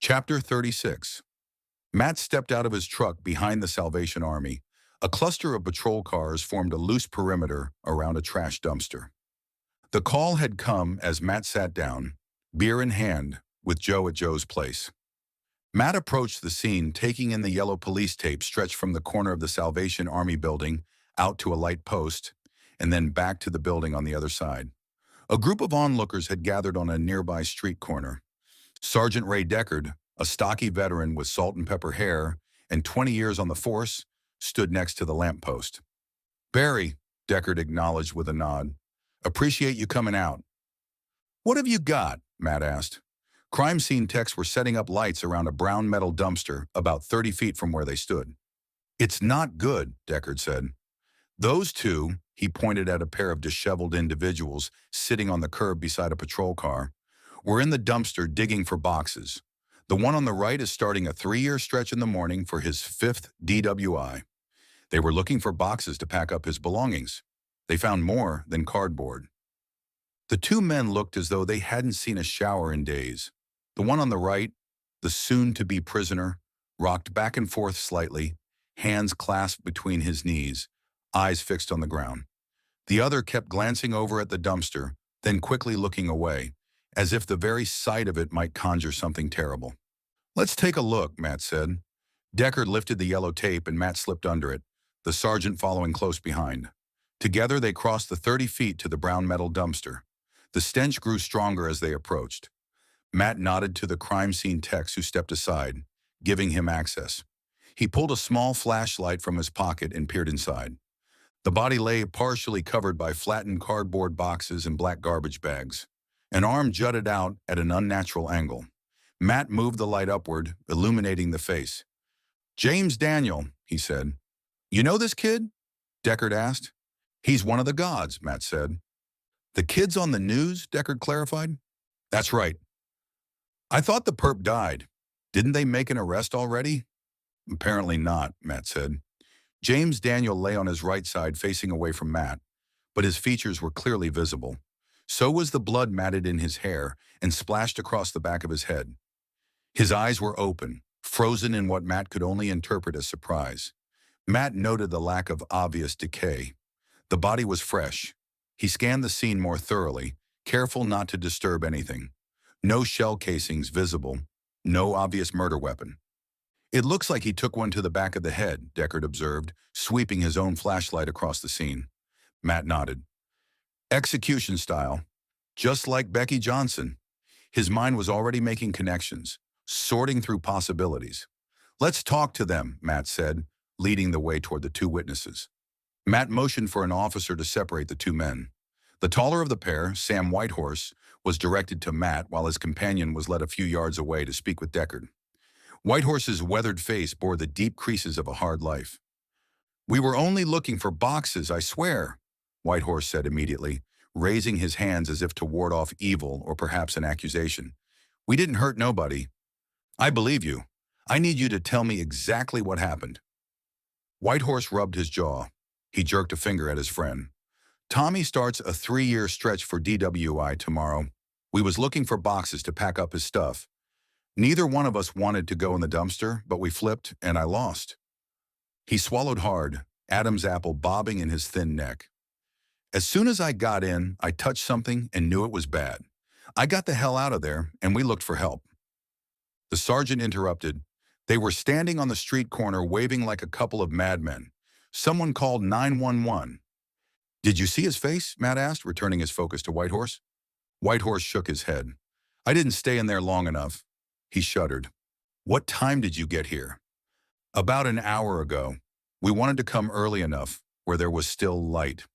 Chapter 36. Matt stepped out of his truck behind the Salvation Army. A cluster of patrol cars formed a loose perimeter around a trash dumpster. The call had come as Matt sat down, beer in hand, with Joe at Joe's place. Matt approached the scene, taking in the yellow police tape stretched from the corner of the Salvation Army building out to a light post, and then back to the building on the other side. A group of onlookers had gathered on a nearby street corner. Sergeant Ray Deckard, a stocky veteran with salt and pepper hair and 20 years on the force, stood next to the lamppost. "Barry," Deckard acknowledged with a nod. "Appreciate you coming out." "What have you got?" Matt asked. Crime scene techs were setting up lights around a brown metal dumpster about 30 feet from where they stood. "It's not good," Deckard said. "Those two," he pointed at a pair of disheveled individuals sitting on the curb beside a patrol car, "were in the dumpster digging for boxes. The one on the right is starting a 3-year stretch in the morning for his 5th DWI. They were looking for boxes to pack up his belongings. They found more than cardboard." The two men looked as though they hadn't seen a shower in days. The one on the right, the soon-to-be prisoner, rocked back and forth slightly, hands clasped between his knees, eyes fixed on the ground. The other kept glancing over at the dumpster, then quickly looking away, as if the very sight of it might conjure something terrible. "Let's take a look," Matt said. Deckard lifted the yellow tape and Matt slipped under it, the sergeant following close behind. Together they crossed the 30 feet to the brown metal dumpster. The stench grew stronger as they approached. Matt nodded to the crime scene techs who stepped aside, giving him access. He pulled a small flashlight from his pocket and peered inside. The body lay partially covered by flattened cardboard boxes and black garbage bags. An arm jutted out at an unnatural angle. Matt moved the light upward, illuminating the face. "James Daniel," he said. "You know this kid?" Deckard asked. "He's one of the gods," Matt said. "The kid's on the news?" Deckard clarified. "That's right." "I thought the perp died. Didn't they make an arrest already?" "Apparently not," Matt said. James Daniel lay on his right side facing away from Matt, but his features were clearly visible. So was the blood matted in his hair and splashed across the back of his head. His eyes were open, frozen in what Matt could only interpret as surprise. Matt noted the lack of obvious decay. The body was fresh. He scanned the scene more thoroughly, careful not to disturb anything. No shell casings visible, no obvious murder weapon. "It looks like he took one to the back of the head," Deckard observed, sweeping his own flashlight across the scene. Matt nodded. "Execution style, just like Becky Johnson." His mind was already making connections, sorting through possibilities. "Let's talk to them," Matt said, leading the way toward the two witnesses. Matt motioned for an officer to separate the two men. The taller of the pair, Sam Whitehorse, was directed to Matt while his companion was led a few yards away to speak with Deckard. Whitehorse's weathered face bore the deep creases of a hard life. "We were only looking for boxes, I swear," Whitehorse said immediately, raising his hands as if to ward off evil or perhaps an accusation. "We didn't hurt nobody." "I believe you. I need you to tell me exactly what happened." Whitehorse rubbed his jaw. He jerked a finger at his friend. "Tommy starts a 3-year stretch for DWI tomorrow. We was looking for boxes to pack up his stuff. Neither one of us wanted to go in the dumpster, but we flipped, and I lost." He swallowed hard, Adam's apple bobbing in his thin neck. "As soon as I got in, I touched something and knew it was bad. I got the hell out of there, and we looked for help." The sergeant interrupted. "They were standing on the street corner waving like a couple of madmen. Someone called 911. "Did you see his face?" Matt asked, returning his focus to Whitehorse. Whitehorse shook his head. "I didn't stay in there long enough." He shuddered. "What time did you get here?" "About an hour ago. We wanted to come early enough, where there was still light."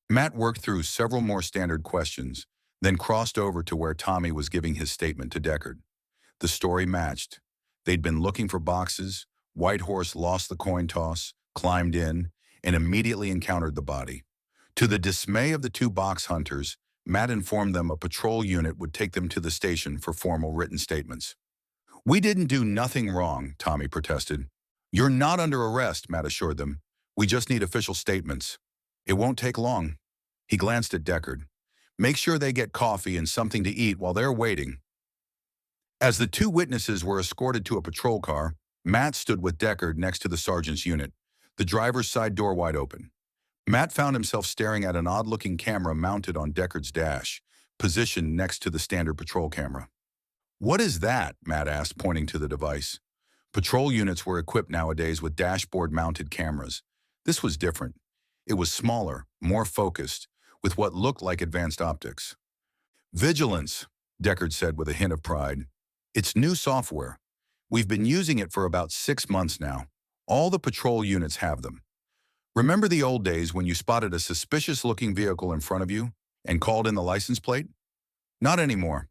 Matt worked through several more standard questions, then crossed over to where Tommy was giving his statement to Deckard. The story matched. They'd been looking for boxes, Whitehorse lost the coin toss, climbed in, and immediately encountered the body. To the dismay of the two box hunters, Matt informed them a patrol unit would take them to the station for formal written statements. "We didn't do nothing wrong," Tommy protested. "You're not under arrest," Matt assured them. "We just need official statements. It won't take long." He glanced at Deckard. "Make sure they get coffee and something to eat while they're waiting." As the two witnesses were escorted to a patrol car, Matt stood with Deckard next to the sergeant's unit, the driver's side door wide open. Matt found himself staring at an odd-looking camera mounted on Deckard's dash, positioned next to the standard patrol camera. "What is that?" Matt asked, pointing to the device. Patrol units were equipped nowadays with dashboard-mounted cameras. This was different. It was smaller, more focused, with what looked like advanced optics. "Vigilance," Deckard said with a hint of pride. "It's new software. We've been using it for about 6 months now. All the patrol units have them. Remember the old days when you spotted a suspicious-looking vehicle in front of you and called in the license plate? Not anymore.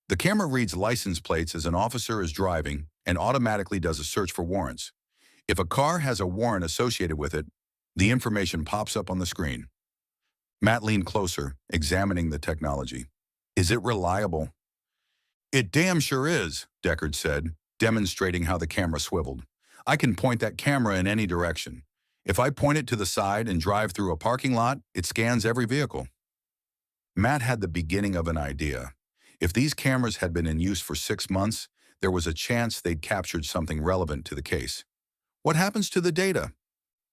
The camera reads license plates as an officer is driving and automatically does a search for warrants. If a car has a warrant associated with it, the information pops up on the screen." Matt leaned closer, examining the technology. "Is it reliable?" "It damn sure is," Deckard said, demonstrating how the camera swiveled. "I can point that camera in any direction. If I point it to the side and drive through a parking lot, it scans every vehicle." Matt had the beginning of an idea. If these cameras had been in use for 6 months, there was a chance they'd captured something relevant to the case. "What happens to the data?"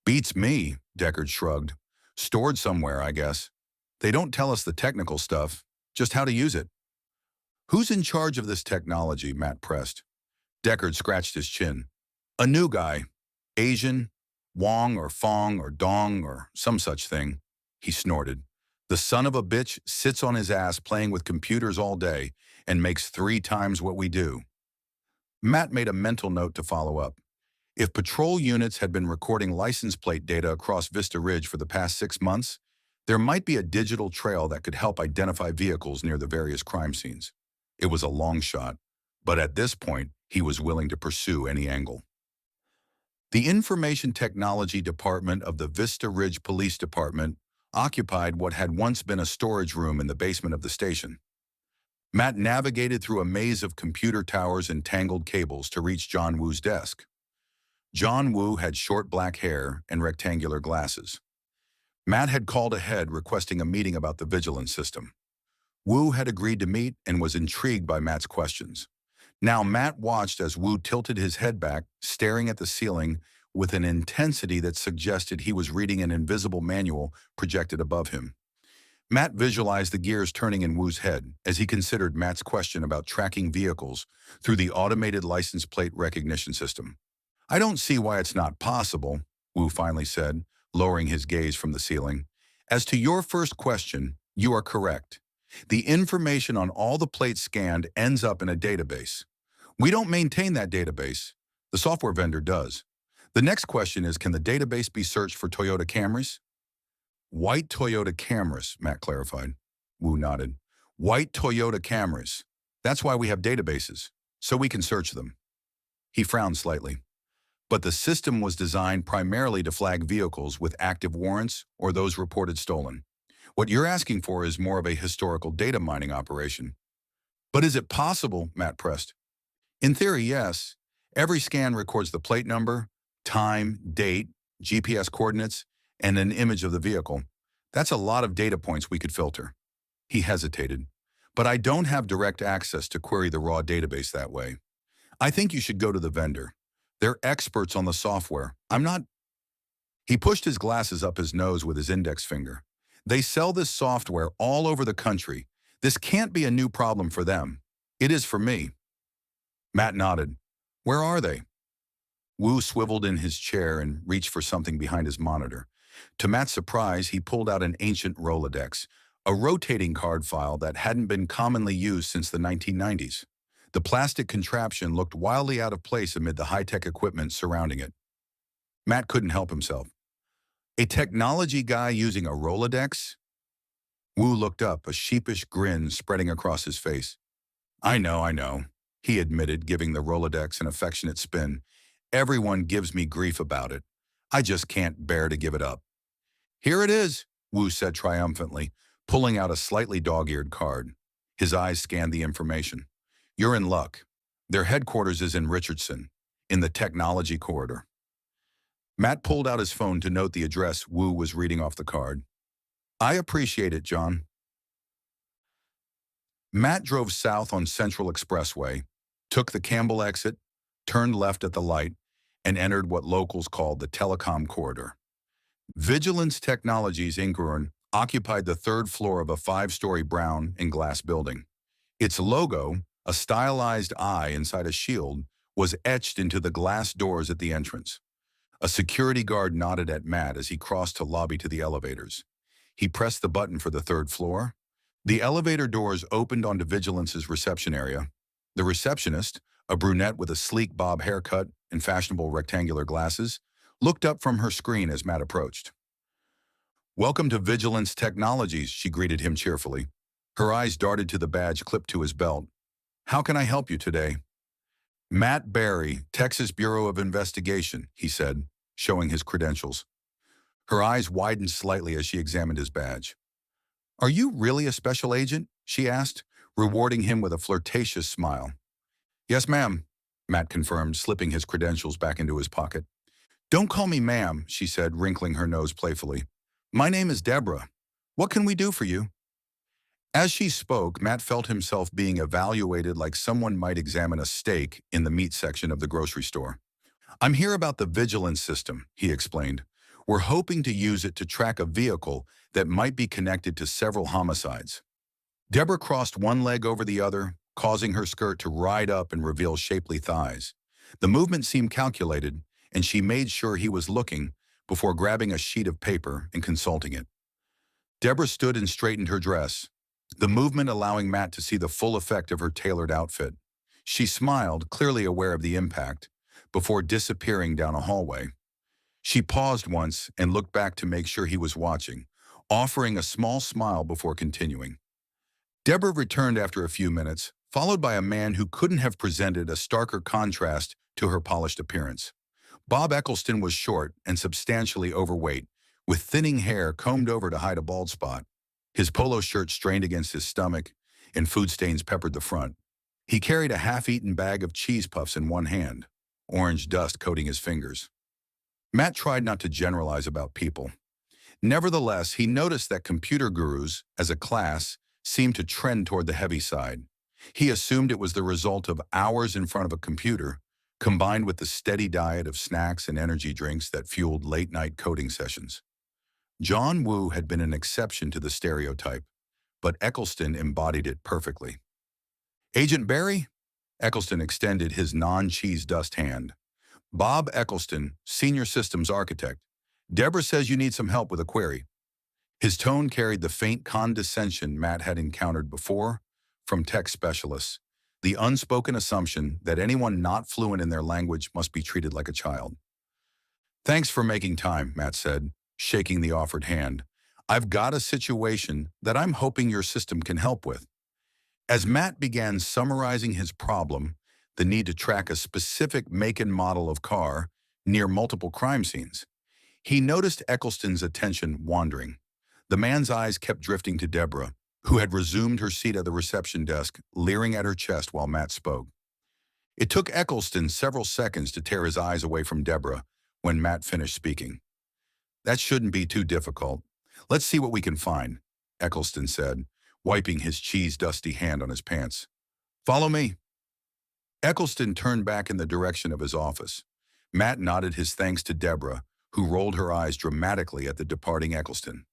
"Beats me," Deckard shrugged. "Stored somewhere, I guess. They don't tell us the technical stuff, just how to use it." "Who's in charge of this technology?" Matt pressed. Deckard scratched his chin. "A new guy. Asian. Wong or Fong or Dong or some such thing." He snorted. "The son of a bitch sits on his ass playing with computers all day and makes 3 times what we do." Matt made a mental note to follow up. If patrol units had been recording license plate data across Vista Ridge for the past 6 months, there might be a digital trail that could help identify vehicles near the various crime scenes. It was a long shot, but at this point, he was willing to pursue any angle. The Information Technology Department of the Vista Ridge Police Department occupied what had once been a storage room in the basement of the station. Matt navigated through a maze of computer towers and tangled cables to reach John Woo's desk. John Woo had short black hair and rectangular glasses. Matt had called ahead requesting a meeting about the vigilance system. Woo had agreed to meet and was intrigued by Matt's questions. Now Matt watched as Woo tilted his head back, staring at the ceiling with an intensity that suggested he was reading an invisible manual projected above him. Matt visualized the gears turning in Woo's head as he considered Matt's question about tracking vehicles through the automated license plate recognition system. "I don't see why it's not possible," Woo finally said, lowering his gaze from the ceiling. "As to your first question, you are correct. The information on all the plates scanned ends up in a database. We don't maintain that database. The software vendor does. The next question is, can the database be searched for Toyota Camrys?" "White Toyota Camrys," Matt clarified. Woo nodded. "White Toyota Camrys. That's why we have databases, so we can search them." He frowned slightly. "But the system was designed primarily to flag vehicles with active warrants or those reported stolen. What you're asking for is more of a historical data mining operation." "But is it possible?" Matt pressed. "In theory, yes. Every scan records the plate number, time, date, GPS coordinates, and an image of the vehicle. That's a lot of data points we could filter." He hesitated. "But I don't have direct access to query the raw database that way. I think you should go to the vendor. They're experts on the software. I'm not." He pushed his glasses up his nose with his index finger. "They sell this software all over the country. This can't be a new problem for them. It is for me." Matt nodded. "Where are they?" Woo swiveled in his chair and reached for something behind his monitor. To Matt's surprise, he pulled out an ancient Rolodex, a rotating card file that hadn't been commonly used since the 1990s. The plastic contraption looked wildly out of place amid the high-tech equipment surrounding it. Matt couldn't help himself. "A technology guy using a Rolodex?" Woo looked up, a sheepish grin spreading across his face. I know," he admitted, giving the Rolodex an affectionate spin. "Everyone gives me grief about it. I just can't bear to give it up." "Here it is," Woo said triumphantly, pulling out a slightly dog-eared card. His eyes scanned the information. "You're in luck. Their headquarters is in Richardson, in the technology corridor." Matt pulled out his phone to note the address Woo was reading off the card. "I appreciate it, John." Matt drove south on Central Expressway, took the Campbell exit, turned left at the light, and entered what locals called the telecom corridor. Vigilance Technologies Inc. occupied the third floor of a five-story brown and glass building. Its logo, a stylized eye inside a shield, was etched into the glass doors at the entrance. A security guard nodded at Matt as he crossed to lobby to the elevators. He pressed the button for the third floor. The elevator doors opened onto Vigilance's reception area. The receptionist, a brunette with a sleek bob haircut and fashionable rectangular glasses, looked up from her screen as Matt approached. "Welcome to Vigilance Technologies," she greeted him cheerfully. Her eyes darted to the badge clipped to his belt. "How can I help you today?" "Matt Barry, Texas Bureau of Investigation," he said, showing his credentials. Her eyes widened slightly as she examined his badge. "Are you really a special agent?" she asked, rewarding him with a flirtatious smile. "Yes, ma'am," Matt confirmed, slipping his credentials back into his pocket. "Don't call me ma'am," she said, wrinkling her nose playfully. "My name is Deborah. What can we do for you?" As she spoke, Matt felt himself being evaluated like someone might examine a steak in the meat section of the grocery store. "I'm here about the vigilance system," he explained. "We're hoping to use it to track a vehicle that might be connected to several homicides." Deborah crossed one leg over the other, causing her skirt to ride up and reveal shapely thighs. The movement seemed calculated, and she made sure he was looking before grabbing a sheet of paper and consulting it. Deborah stood and straightened her dress, the movement allowing Matt to see the full effect of her tailored outfit. She smiled, clearly aware of the impact, before disappearing down a hallway. She paused once and looked back to make sure he was watching, offering a small smile before continuing. Deborah returned after a few minutes, followed by a man who couldn't have presented a starker contrast to her polished appearance. Bob Eccleston was short and substantially overweight, with thinning hair combed over to hide a bald spot. His polo shirt strained against his stomach, and food stains peppered the front. He carried a half-eaten bag of cheese puffs in one hand, orange dust coating his fingers. Matt tried not to generalize about people. Nevertheless, he noticed that computer gurus, as a class, seemed to trend toward the heavy side. He assumed it was the result of hours in front of a computer, combined with the steady diet of snacks and energy drinks that fueled late-night coding sessions. John Woo had been an exception to the stereotype, but Eccleston embodied it perfectly. "Agent Barry?" Eccleston extended his non-cheese dust hand. "Bob Eccleston, Senior Systems Architect. Deborah says you need some help with a query." His tone carried the faint condescension Matt had encountered before from tech specialists, the unspoken assumption that anyone not fluent in their language must be treated like a child. "Thanks for making time," Matt said, shaking the offered hand. "I've got a situation that I'm hoping your system can help with." As Matt began summarizing his problem, the need to track a specific make and model of car near multiple crime scenes, he noticed Eccleston's attention wandering. The man's eyes kept drifting to Deborah, who had resumed her seat at the reception desk, leering at her chest while Matt spoke. It took Eccleston several seconds to tear his eyes away from Deborah when Matt finished speaking. "That shouldn't be too difficult. Let's see what we can find," Eccleston said, wiping his cheese-dusty hand on his pants. "Follow me." Eccleston turned back in the direction of his office. Matt nodded his thanks to Deborah, who rolled her eyes dramatically at the departing Eccleston.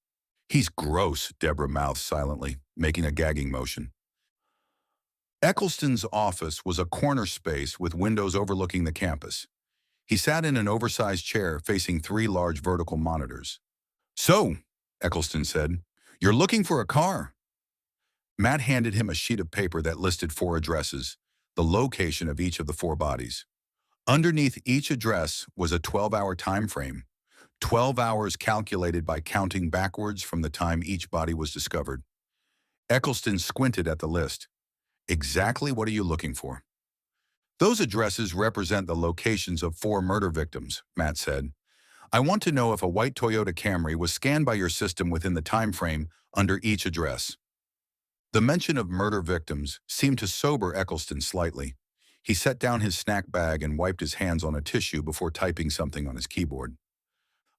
"He's gross," Deborah mouthed silently, making a gagging motion. Eccleston's office was a corner space with windows overlooking the campus. He sat in an oversized chair facing three large vertical monitors. "So," Eccleston said, "you're looking for a car." Matt handed him a sheet of paper that listed 4 addresses, the location of each of the 4 bodies. Underneath each address was a 12-hour time frame, 12 hours calculated by counting backwards from the time each body was discovered. Eccleston squinted at the list. "Exactly what are you looking for?" "Those addresses represent the locations of 4 murder victims," Matt said. "I want to know if a white Toyota Camry was scanned by your system within the time frame under each address." The mention of murder victims seemed to sober Eccleston slightly. He set down his snack bag and wiped his hands on a tissue before typing something on his keyboard.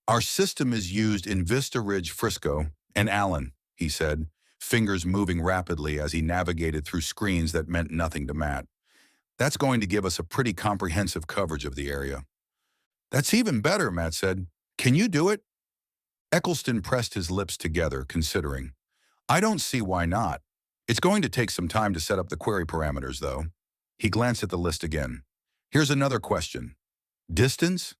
"Our system is used in Vista Ridge, Frisco, and Allen," he said, fingers moving rapidly as he navigated through screens that meant nothing to Matt. That's going to give us a pretty comprehensive coverage of the area. That's even better, Matt said. Can you do it? Eccleston pressed his lips together, considering. I don't see why not. It's going to take some time to set up the query parameters, though. He glanced at the list again. Here's another question. Distance?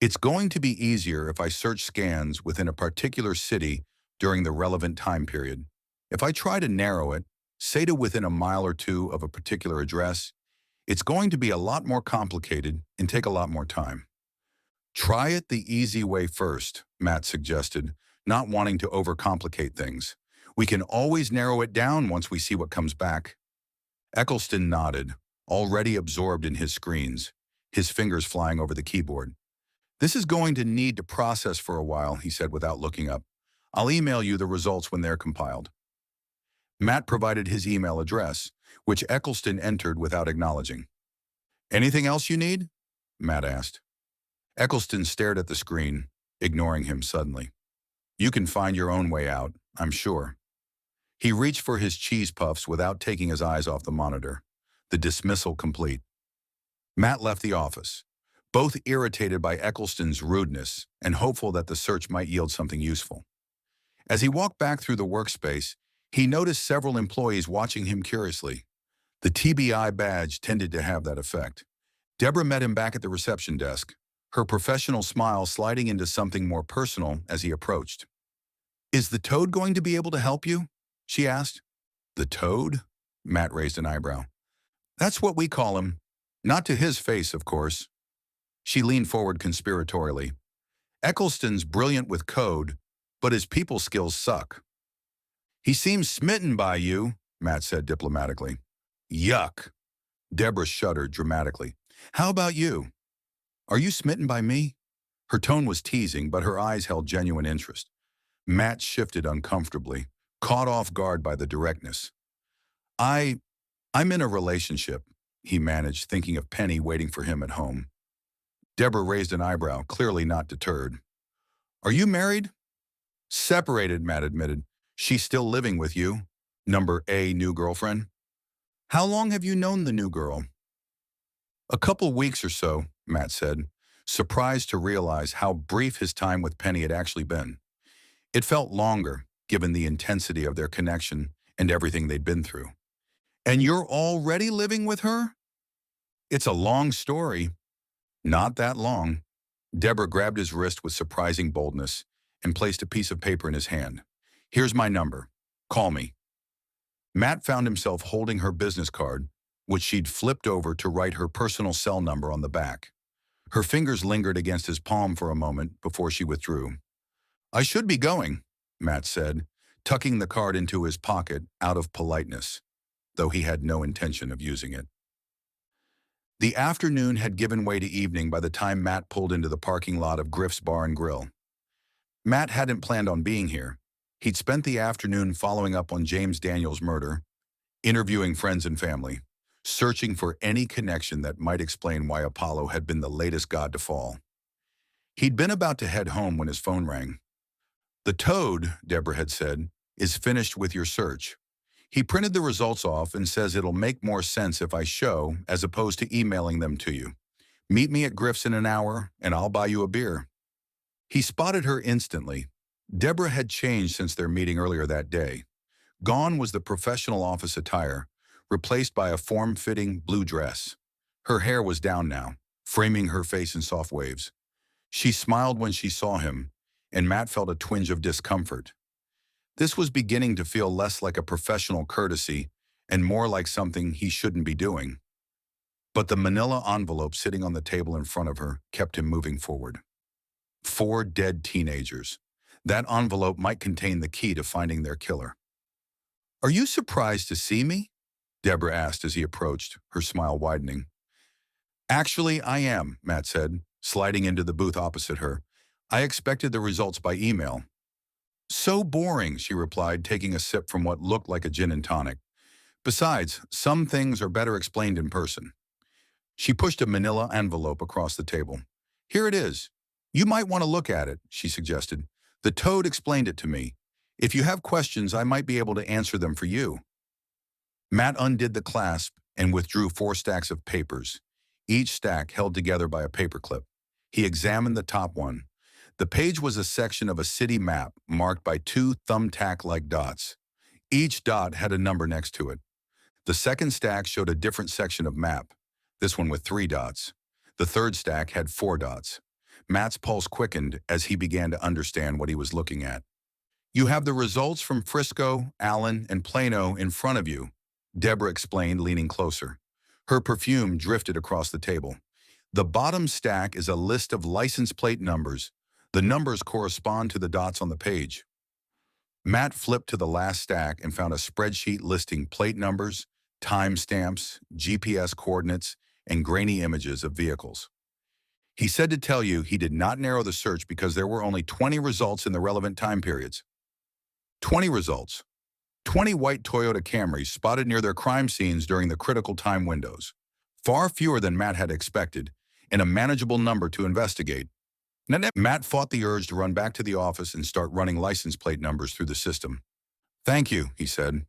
It's going to be easier if I search scans within a particular city during the relevant time period. If I try to narrow it, say to within a mile or two of a particular address, it's going to be a lot more complicated and take a lot more time. Try it the easy way first, Matt suggested, not wanting to overcomplicate things. We can always narrow it down once we see what comes back. Eccleston nodded, already absorbed in his screens, his fingers flying over the keyboard. This is going to need to process for a while, he said without looking up. I'll email you the results when they're compiled. Matt provided his email address, which Eccleston entered without acknowledging. Anything else you need? Matt asked. Eccleston stared at the screen, ignoring him suddenly. You can find your own way out, I'm sure. He reached for his cheese puffs without taking his eyes off the monitor, the dismissal complete. Matt left the office, both irritated by Eccleston's rudeness and hopeful that the search might yield something useful. As he walked back through the workspace, he noticed several employees watching him curiously. The TBI badge tended to have that effect. Deborah met him back at the reception desk, her professional smile sliding into something more personal as he approached. Is the Toad going to be able to help you? She asked. The Toad? Matt raised an eyebrow. That's what we call him. Not to his face, of course. She leaned forward conspiratorially. Eccleston's brilliant with code, but his people skills suck. He seems smitten by you, Matt said diplomatically. Yuck. Deborah shuddered dramatically. How about you? Are you smitten by me? Her tone was teasing, but her eyes held genuine interest. Matt shifted uncomfortably, caught off guard by the directness. I'm in a relationship, he managed, thinking of Penny waiting for him at home. Deborah raised an eyebrow, clearly not deterred. Are you married? Separated, Matt admitted. She's still living with you. Number A new girlfriend. How long have you known the new girl? A couple weeks or so, Matt said, surprised to realize how brief his time with Penny had actually been. It felt longer, given the intensity of their connection and everything they'd been through. And you're already living with her? It's a long story. Not that long. Deborah grabbed his wrist with surprising boldness and placed a piece of paper in his hand. Here's my number. Call me. Matt found himself holding her business card, which she'd flipped over to write her personal cell number on the back. Her fingers lingered against his palm for a moment before she withdrew. I should be going, Matt said, tucking the card into his pocket out of politeness, though he had no intention of using it. The afternoon had given way to evening by the time Matt pulled into the parking lot of Griff's Bar and Grill. Matt hadn't planned on being here. He'd spent the afternoon following up on James Daniels' murder, interviewing friends and family, searching for any connection that might explain why Apollo had been the latest god to fall. He'd been about to head home when his phone rang. The Toad, Deborah had said, is finished with your search. He printed the results off and says it'll make more sense if I show as opposed to emailing them to you. Meet me at Griff's in an hour and I'll buy you a beer. He spotted her instantly. Deborah had changed since their meeting earlier that day. Gone was the professional office attire, replaced by a form-fitting blue dress. Her hair was down now, framing her face in soft waves. She smiled when she saw him, and Matt felt a twinge of discomfort. This was beginning to feel less like a professional courtesy and more like something he shouldn't be doing. But the manila envelope sitting on the table in front of her kept him moving forward. 4 dead teenagers. That envelope might contain the key to finding their killer. Are you surprised to see me? Deborah asked as he approached, her smile widening. Actually, I am, Matt said, sliding into the booth opposite her. I expected the results by email. So boring, she replied, taking a sip from what looked like a gin and tonic. Besides, some things are better explained in person. She pushed a manila envelope across the table. Here it is. You might want to look at it, she suggested. The Toad explained it to me. If you have questions, I might be able to answer them for you. Matt undid the clasp and withdrew 4 stacks of papers, each stack held together by a paperclip. He examined the top one. The page was a section of a city map marked by 2 thumbtack-like dots. Each dot had a number next to it. The second stack showed a different section of map, this one with 3 dots. The third stack had 4 dots. Matt's pulse quickened as he began to understand what he was looking at. You have the results from Frisco, Allen, and Plano in front of you, Deborah explained, leaning closer. Her perfume drifted across the table. The bottom stack is a list of license plate numbers. The numbers correspond to the dots on the page. Matt flipped to the last stack and found a spreadsheet listing plate numbers, timestamps, GPS coordinates, and grainy images of vehicles. He said to tell you he did not narrow the search because there were only 20 results in the relevant time periods. 20 results. 20 white Toyota Camrys spotted near their crime scenes during the critical time windows. Far fewer than Matt had expected, and a manageable number to investigate. Matt fought the urge to run back to the office and start running license plate numbers through the system. Thank you, he said.